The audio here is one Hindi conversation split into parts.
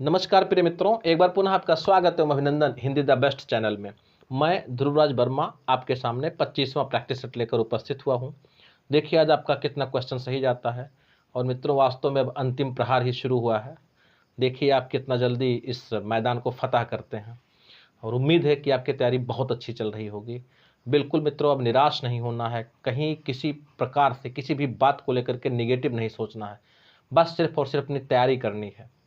नमस्कार प्रिय मित्रों, एक बार पुनः आपका स्वागत है अभिनंदन हिंदी द बेस्ट चैनल में। मैं ध्रुवराज वर्मा आपके सामने 25वां प्रैक्टिस सेट लेकर उपस्थित हुआ हूं। देखिए आज आपका कितना क्वेश्चन सही जाता है। और मित्रों, वास्तव में अब अंतिम प्रहार ही शुरू हुआ है। देखिए आप कितना जल्दी इस मैदान को फतह करते हैं और उम्मीद है कि आपकी तैयारी बहुत अच्छी चल रही होगी। बिल्कुल मित्रों, अब निराश नहीं होना है, कहीं किसी प्रकार से किसी भी बात को लेकर के निगेटिव नहीं सोचना है। बस सिर्फ और सिर्फ अपनी तैयारी करनी है।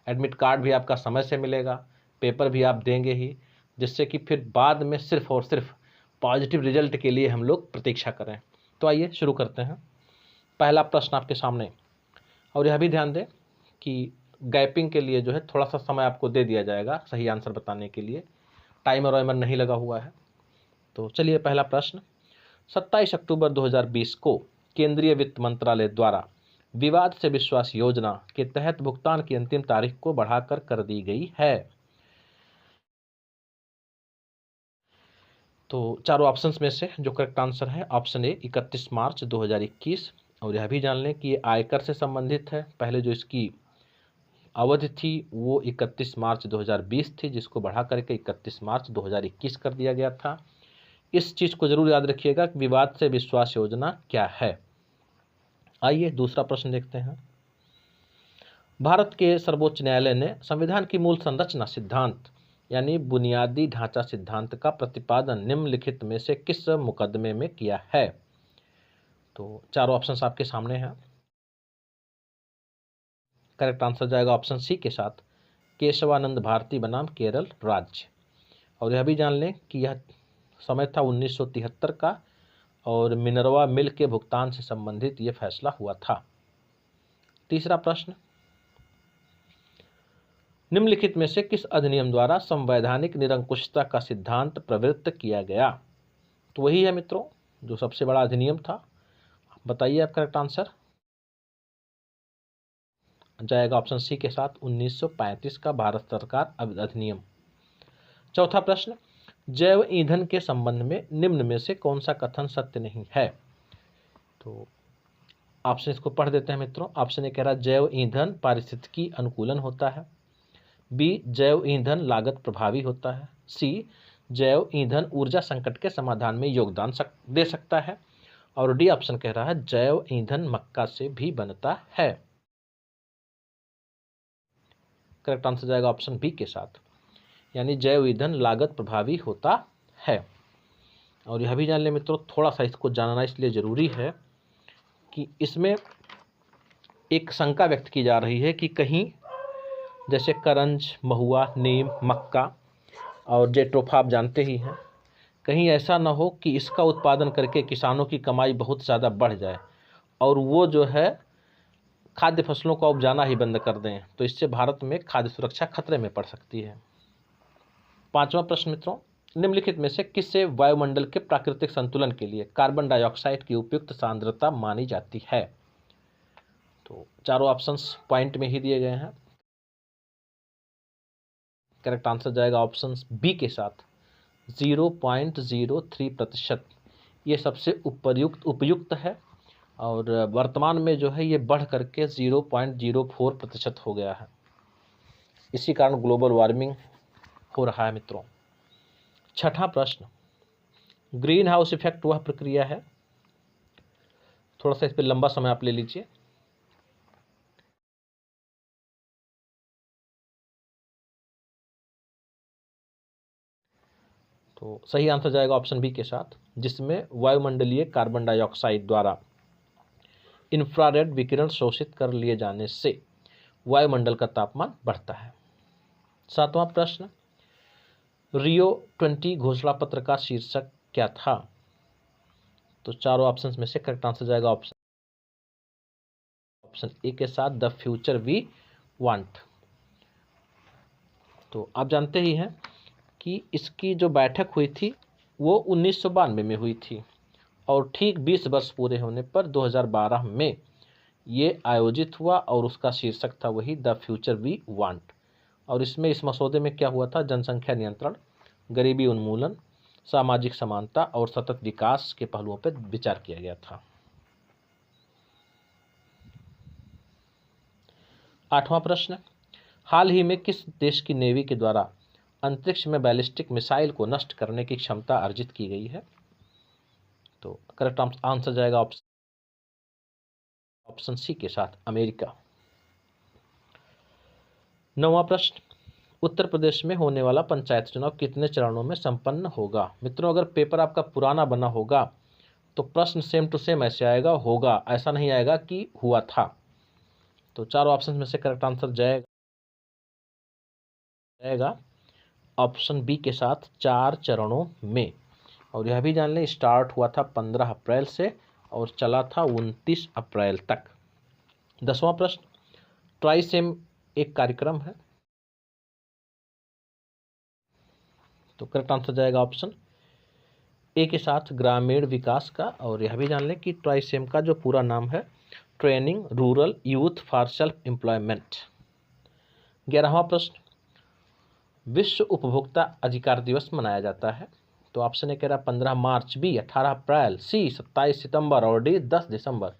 एडमिट कार्ड भी आपका समय से मिलेगा, पेपर भी आप देंगे ही, जिससे कि फिर बाद में सिर्फ और सिर्फ पॉजिटिव रिजल्ट के लिए हम लोग प्रतीक्षा करें। तो आइए शुरू करते हैं। पहला प्रश्न आपके सामने, और यह भी ध्यान दें कि गैपिंग के लिए जो है थोड़ा सा समय आपको दे दिया जाएगा सही आंसर बताने के लिए। टाइमर वाइमर नहीं लगा हुआ है। तो चलिए पहला प्रश्न, 27 अक्टूबर 2020 को केंद्रीय वित्त मंत्रालय द्वारा विवाद से विश्वास योजना के तहत भुगतान की अंतिम तारीख को बढ़ाकर कर दी गई है। तो चारों ऑप्शंस में से जो करेक्ट आंसर है ऑप्शन ए 31 मार्च 2021। और यह भी जान लें कि ये आयकर से संबंधित है। पहले जो इसकी अवधि थी वो 31 मार्च 2020 थी, जिसको बढ़ा करके 31 मार्च 2021 कर दिया गया था। इस चीज़ को जरूर याद रखिएगा कि विवाद से विश्वास योजना क्या है। आइए दूसरा प्रश्न देखते हैं। भारत के सर्वोच्च न्यायालय ने संविधान की मूल संरचना सिद्धांत यानी बुनियादी ढांचा सिद्धांत का प्रतिपादन निम्नलिखित में से किस मुकदमे में किया है। तो चारों ऑप्शंस आपके सामने हैं। करेक्ट आंसर जाएगा ऑप्शन सी के साथ, केशवानंद भारती बनाम केरल राज्य। और यह भी जान लें कि यह समय था 1973 का और मिनर्वा मिल के भुगतान से संबंधित यह फैसला हुआ था। तीसरा प्रश्न, निम्नलिखित में से किस अधिनियम द्वारा संवैधानिक निरंकुशता का सिद्धांत प्रवृत्त किया गया। तो वही है मित्रों जो सबसे बड़ा अधिनियम था। बताइए आप करेक्ट आंसर। जाएगा ऑप्शन सी के साथ 1935 का भारत सरकार अधिनियम। चौथा प्रश्न, जैव ईंधन के संबंध में निम्न में से कौन सा कथन सत्य नहीं है। तो ऑप्शन इसको पढ़ देते हैं मित्रों। ऑप्शन ए कह रहा है जैव ईंधन पारिस्थितिकी अनुकूलन होता है। बी, जैव ईंधन लागत प्रभावी होता है। सी, जैव ईंधन ऊर्जा संकट के समाधान में योगदान दे सकता है। और डी ऑप्शन कह रहा है जैव ईंधन मक्का से भी बनता है। करेक्ट आंसर जाएगा ऑप्शन बी के साथ, यानी जैव ईंधन लागत प्रभावी होता है। और यह भी जान लें मित्रों, थोड़ा सा इसको जानना इसलिए जरूरी है कि इसमें एक शंका व्यक्त की जा रही है कि कहीं जैसे करंज, महुआ, नीम, मक्का और जेट्रोफा आप जानते ही हैं, कहीं ऐसा ना हो कि इसका उत्पादन करके किसानों की कमाई बहुत ज़्यादा बढ़ जाए और वो जो है खाद्य फसलों को उपजाना ही बंद कर दें, तो इससे भारत में खाद्य सुरक्षा खतरे में पड़ सकती है। पांचवा प्रश्न मित्रों, निम्नलिखित में से किससे वायुमंडल के प्राकृतिक संतुलन के लिए कार्बन डाइऑक्साइड की उपयुक्त सांद्रता मानी जाती है। तो चारों ऑप्शंस पॉइंट में ही दिए गए हैं। करेक्ट आंसर जाएगा ऑप्शन बी के साथ 0.03%। ये सबसे उपयुक्त है और वर्तमान में जो है ये बढ़ करके 0.04% हो गया है। इसी कारण ग्लोबल वार्मिंग हो रहा है मित्रों। छठा प्रश्न, ग्रीन हाउस इफेक्ट वह प्रक्रिया है, थोड़ा सा इस पर लंबा समय आप ले लीजिए। तो सही आंसर जाएगा ऑप्शन बी के साथ, जिसमें वायुमंडलीय कार्बन डाइऑक्साइड द्वारा इंफ्रारेड विकिरण शोषित कर लिए जाने से वायुमंडल का तापमान बढ़ता है। सातवां प्रश्न, रियो 20 घोषणा पत्र का शीर्षक क्या था। तो चारों ऑप्शंस में से करेक्ट आंसर जाएगा ऑप्शन ए के साथ द फ्यूचर वी वांट। तो आप जानते ही हैं कि इसकी जो बैठक हुई थी वो 1992 में हुई थी और ठीक 20 वर्ष पूरे होने पर 2012 में ये आयोजित हुआ और उसका शीर्षक था वही द फ्यूचर वी वांट। और इसमें इस मसौदे में क्या हुआ था, जनसंख्या नियंत्रण, गरीबी उन्मूलन, सामाजिक समानता और सतत विकास के पहलुओं पर विचार किया गया था। आठवां प्रश्न, हाल ही में किस देश की नेवी के द्वारा अंतरिक्ष में बैलिस्टिक मिसाइल को नष्ट करने की क्षमता अर्जित की गई है? तो करेक्ट आंसर जाएगा ऑप्शन सी के साथ, अमेरिका। 9वां प्रश्न, उत्तर प्रदेश में होने वाला पंचायत चुनाव कितने चरणों में संपन्न होगा? मित्रों, अगर पेपर आपका पुराना बना होगा तो प्रश्न सेम टू सेम ऐसे आएगा, होगा, ऐसा नहीं आएगा कि हुआ था। तो चारों ऑप्शन में से करेक्ट आंसर जाएगा ऑप्शन बी के साथ, 4 चरणों में। और यह भी जान लें, स्टार्ट हुआ था 15 अप्रैल से और चला था 29 अप्रैल तक। 10वां प्रश्न, ट्राइसेम एक कार्यक्रम है। तो करेक्ट आंसर जाएगा ऑप्शन ए के साथ, ग्रामीण विकास का। और यह भी जान लें कि ट्राइसेम का जो पूरा नाम है, training rural youth for self employment. 11वां प्रश्न, विश्व उपभोक्ता अधिकार दिवस मनाया जाता है। तो ऑप्शन ए कह रहा 15 मार्च, बी 18 अप्रैल, सी 27 सितंबर और डी 10 दिसंबर।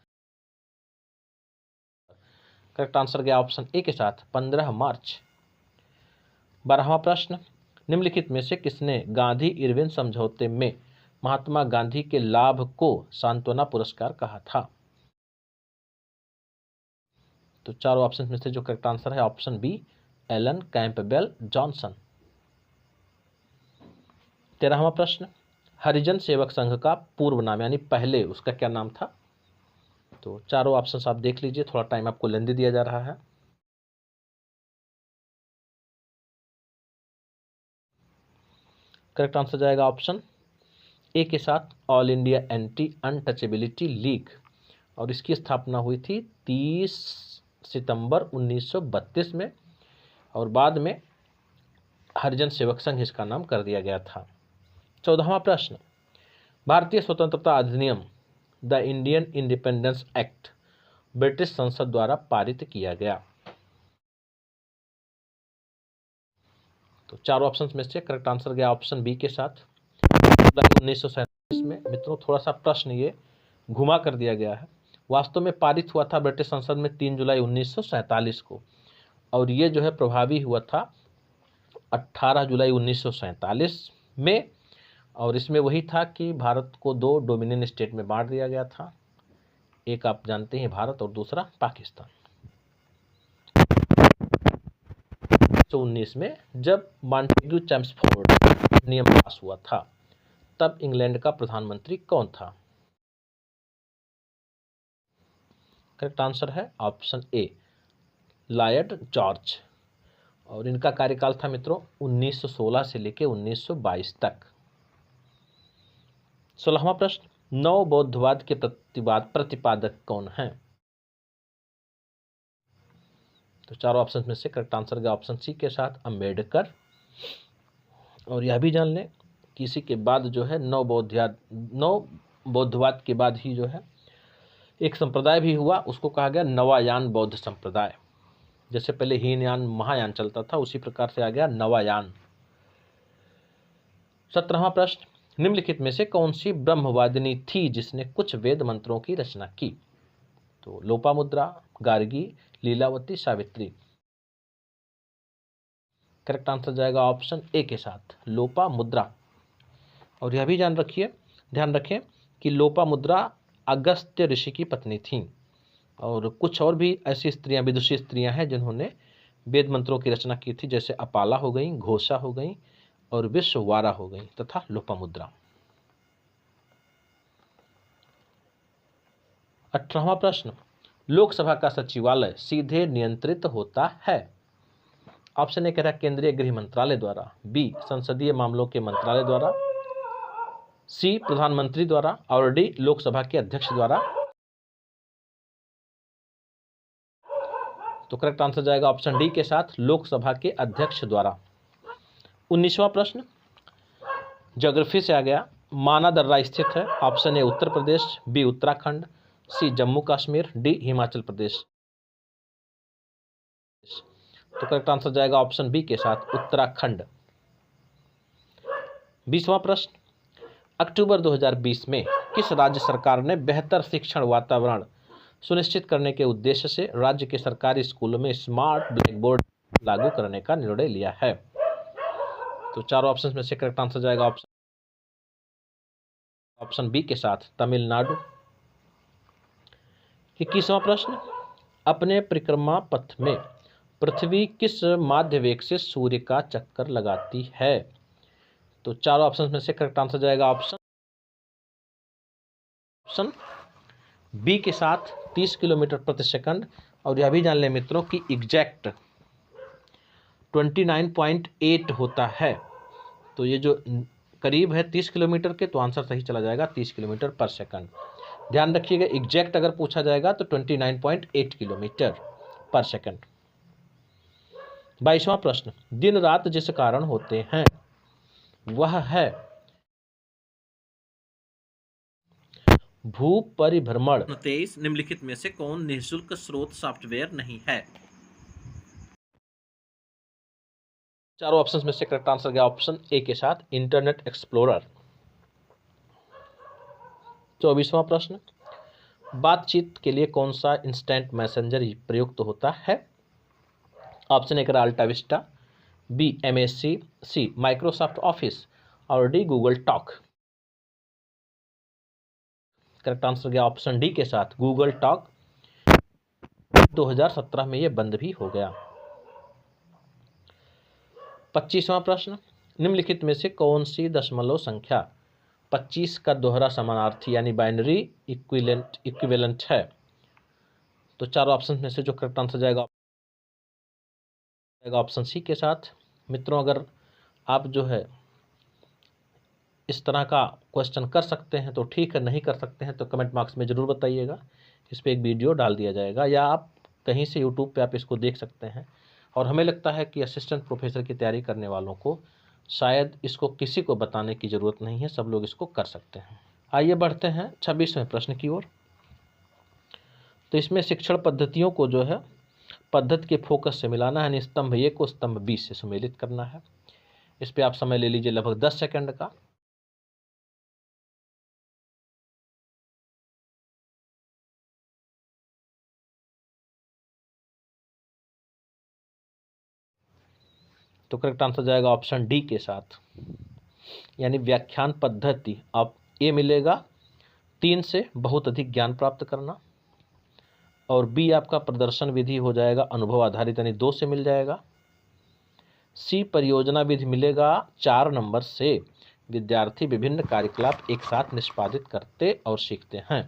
करेक्ट आंसर गया ऑप्शन ए के साथ, 15 मार्च। 12वां प्रश्न, निम्नलिखित में से किसने गांधी इरविन समझौते में महात्मा गांधी के लाभ को सांत्वना पुरस्कार कहा था? तो चारों ऑप्शन में से जो करेक्ट आंसर है option B, Alan Campbell Johnson. 13वां प्रश्न, हरिजन सेवक संघ का पूर्व नाम यानी पहले उसका क्या नाम था? तो चारों ऑप्शंस आप देख लीजिए, थोड़ा टाइम आपको लेंदी दिया जा रहा है। करेक्ट आंसर जाएगा ऑप्शन ए के साथ, all India anti untouchability league. और इसकी स्थापना हुई थी 30 सितंबर 1932 में और बाद में हरिजन सेवक संघ इसका नाम कर दिया गया था। 14वां प्रश्न, भारतीय स्वतंत्रता अधिनियम the Indian independence act British संसद द्वारा पारित किया गया। तो चारों ऑप्शंस में से करेक्ट आंसर गया ऑप्शन बी के साथ, 1947 में। मित्रों, थोड़ा सा प्रश्न ये घुमा कर दिया गया है। वास्तव में पारित हुआ था ब्रिटिश संसद में 3 जुलाई 1947 को और ये जो है प्रभावी हुआ था 18 जुलाई 1947 में। और इसमें वही था कि भारत को 2 डोमिनियन स्टेट में बांट दिया गया था, एक आप जानते हैं भारत और दूसरा पाकिस्तान। 1919 में जब मॉन्टेग्यू चैम्सफोर्ड नियम पास हुआ था तब इंग्लैंड का प्रधानमंत्री कौन था? करेक्ट आंसर है ऑप्शन ए, लॉर्ड जॉर्ज। और इनका कार्यकाल था मित्रों 1916 से लेकर 1922 तक। 16वां प्रश्न, नव बौद्धवाद के प्रतिपादक कौन हैं? तो चारों ऑप्शन में से करेक्ट आंसर का ऑप्शन सी के साथ, अम्बेडकर। और यह भी जान लें कि इसी के बाद जो है नव बौद्धवाद के बाद ही जो है एक संप्रदाय भी हुआ, उसको कहा गया नवायान बौद्ध संप्रदाय। जैसे पहले हीनयान महायान चलता था उसी प्रकार से आ गया नवायान। 17वां प्रश्न, निम्नलिखित में से कौन सी ब्रह्मवादिनी थी जिसने कुछ वेद मंत्रों की रचना की? तो लोपामुद्रा, गार्गी, लीलावती, सावित्री। करेक्ट आंसर जाएगा ऑप्शन ए के साथ, लोपामुद्रा। और यह भी ध्यान रखें कि लोपामुद्रा अगस्त्य ऋषि की पत्नी थी। और कुछ और भी ऐसी स्त्रियां, विदुषी स्त्रियां हैं जिन्होंने वेद मंत्रों की रचना की थी, जैसे अपाला हो गई, घोषा हो गई और विश्ववारा हो गई तथा लोपामुद्रा। 18वां प्रश्न, लोकसभा का सचिवालय सीधे नियंत्रित होता है? ऑप्शन ए कह रहा है केंद्रीय गृह मंत्रालय द्वारा, बी संसदीय मामलों के मंत्रालय द्वारा, सी प्रधानमंत्री द्वारा और डी लोकसभा के अध्यक्ष द्वारा। तो करेक्ट आंसर जाएगा ऑप्शन डी के साथ, लोकसभा के अध्यक्ष द्वारा। 19वां प्रश्न ज्योग्राफी से आ गया, माना दर्रा स्थित है? Option A Uttar Pradesh, B Uttarakhand, C Jammu Kashmir, D Himachal Pradesh. तो करेक्ट आंसर जाएगा ऑप्शन बी के साथ, उत्तराखंड। 20वां प्रश्न, अक्टूबर 2020 में किस राज्य सरकार ने बेहतर शिक्षण वातावरण सुनिश्चित करने के उद्देश्य से राज्य के सरकारी स्कूलों में स्मार्ट ब्लैक बोर्ड लागू करने का निर्णय लिया है। तो चारों ऑप्शन में से करेक्ट आंसर जाएगा ऑप्शन बी के साथ तमिलनाडु। 21वां प्रश्न, अपने परिक्रमा पथ में पृथ्वी किस माध्य वेग से सूर्य का चक्कर लगाती है? तो चारों ऑप्शन में से करेक्ट आंसर जाएगा ऑप्शन बी के साथ 30 किलोमीटर प्रति सेकंड। और यह भी जान लें मित्रों कि एग्जैक्ट 29.8 होता है। तो ये जो करीब है 30 किलोमीटर के, तो आंसर सही चला जाएगा 30 किलोमीटर पर सेकंड। ध्यान रखिएगा, एग्जैक्ट अगर पूछा जाएगा तो 29.8 किलोमीटर पर सेकंड। 22वां प्रश्न, दिन रात जिस कारण होते हैं वह है भू परिभ्रमण। 23 निम्नलिखित में से कौन निःशुल्क स्रोत सॉफ्टवेयर नहीं है? चारों ऑप्शंस में से करेक्ट आंसर गया ऑप्शन ए के साथ इंटरनेट एक्सप्लोरर। 24वां प्रश्न, बातचीत के लिए कौन सा इंस्टेंट मैसेंजर प्रयुक्त होता है? ऑप्शन ए का AltaVista, B MSC, C Microsoft Office और D Google Talk. Correct answer गया ऑप्शन डी के साथ गूगल टॉक। 2017 में यह बंद भी हो गया। 25वां प्रश्न, निम्नलिखित में से कौन सी दशमलव संख्या 25 का दोहरा समानार्थी यानी बाइनरी इक्विवेलेंट है? तो चारों ऑप्शन में से जो करेक्ट आंसर जाएगा ऑप्शन सी के साथ। मित्रों, अगर आप जो है इस तरह का क्वेश्चन कर सकते हैं तो ठीक है, नहीं कर सकते हैं तो कमेंट बॉक्स में ज़रूर बताइएगा। इस पर एक वीडियो डाल दिया जाएगा या आप कहीं से यूट्यूब पे आप इसको देख सकते हैं। और हमें लगता है कि असिस्टेंट प्रोफेसर की तैयारी करने वालों को शायद इसको किसी को बताने की ज़रूरत नहीं है, सब लोग इसको कर सकते हैं। आइए बढ़ते हैं 26वें प्रश्न की ओर। तो इसमें शिक्षण पद्धतियों को जो है पद्धति के फोकस से मिलाना है, यानी स्तंभ ए को स्तंभ बी से सम्मिलित करना है। इस पर आप समय ले लीजिए लगभग 10 सेकंड का। तो करेक्ट आंसर जाएगा ऑप्शन डी के साथ, यानी व्याख्यान पद्धति। आप ए मिलेगा 3 से बहुत अधिक ज्ञान प्राप्त करना, और बी आपका प्रदर्शन विधि हो जाएगा अनुभव आधारित, यानी 2 से मिल जाएगा। सी परियोजना विधि मिलेगा 4 नंबर से, विद्यार्थी विभिन्न कार्यकलाप एक साथ निष्पादित करते और सीखते हैं।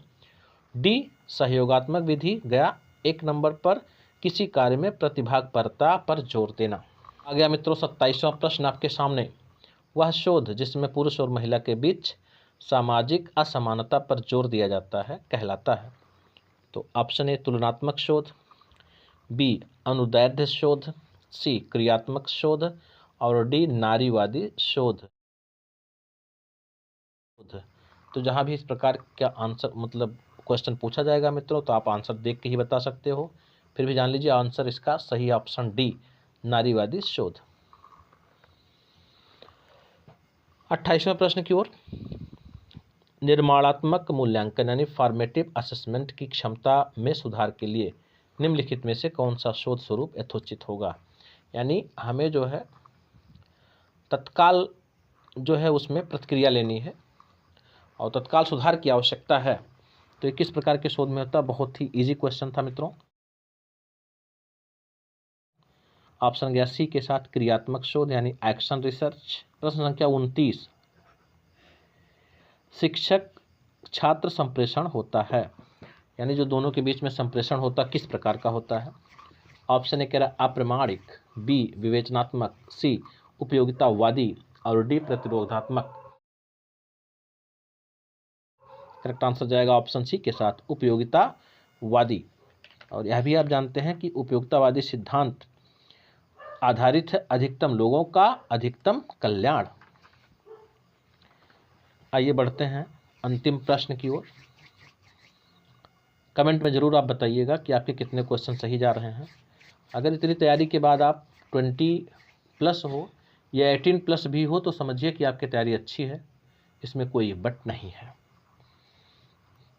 डी सहयोगात्मक विधि गया 1 नंबर पर, किसी कार्य में प्रतिभागपरता पर जोर देना। आ गया मित्रों 27वां प्रश्न आपके सामने, वह शोध जिसमें पुरुष और महिला के बीच सामाजिक असमानता पर जोर दिया जाता है कहलाता है? तो ऑप्शन ए तुलनात्मक शोध, बी अनुदैर्ध्य शोध, सी क्रियात्मक शोध और डी नारीवादी शोध। तो जहां भी इस प्रकार का आंसर मतलब क्वेश्चन पूछा जाएगा मित्रों, तो आप आंसर देख के ही बता सकते हो। फिर भी जान लीजिए आंसर इसका सही ऑप्शन डी नारीवादी शोध। 28वें प्रश्न की ओर, निर्माणात्मक मूल्यांकन यानी फॉर्मेटिव असेसमेंट की क्षमता में सुधार के लिए निम्नलिखित में से कौन सा शोध स्वरूप यथोचित होगा? यानी हमें जो है तत्काल जो है उसमें प्रतिक्रिया लेनी है और तत्काल सुधार की आवश्यकता है। तो ये किस प्रकार के शोध में होता है? बहुत ही इजी क्वेश्चन था मित्रों। ऑप्शन गया सी के साथ क्रियात्मक शोध यानी एक्शन रिसर्च। प्रश्न संख्या 29, शिक्षक छात्र संप्रेषण होता है, यानी जो दोनों के बीच में संप्रेषण होता किस प्रकार का होता है? ऑप्शन ए कह रहा है अप्रमाणिक, बी विवेचनात्मक, सी उपयोगितावादी और डी प्रतिरोधात्मक। करेक्ट आंसर जाएगा ऑप्शन सी के साथ उपयोगितावादी। और यह भी आप जानते हैं कि उपयोगितावादी सिद्धांत आधारित है अधिकतम लोगों का अधिकतम कल्याण। आइए बढ़ते हैं अंतिम प्रश्न की ओर। कमेंट में ज़रूर आप बताइएगा कि आपके कितने क्वेश्चन सही जा रहे हैं। अगर इतनी तैयारी के बाद आप 20+ हो या 18+ भी हो तो समझिए कि आपकी तैयारी अच्छी है, इसमें कोई बट नहीं है।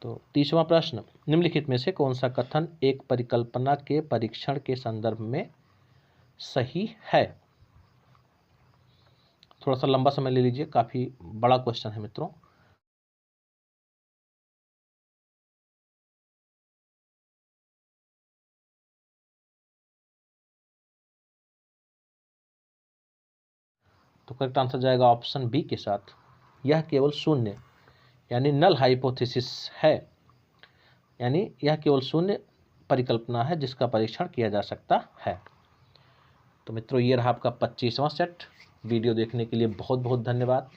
तो 30वां प्रश्न, निम्नलिखित में से कौन सा कथन एक परिकल्पना के परीक्षण के संदर्भ में सही है। थोड़ा सा लंबा समय ले लीजिए, काफी बड़ा क्वेश्चन है मित्रों। तो करेक्ट आंसर जाएगा ऑप्शन बी के साथ, यह केवल शून्य यानी नल हाइपोथेसिस है, यानी यह केवल शून्य परिकल्पना है जिसका परीक्षण किया जा सकता है। तो मित्रों ये रहा आपका 25वां सेट। वीडियो देखने के लिए बहुत बहुत धन्यवाद।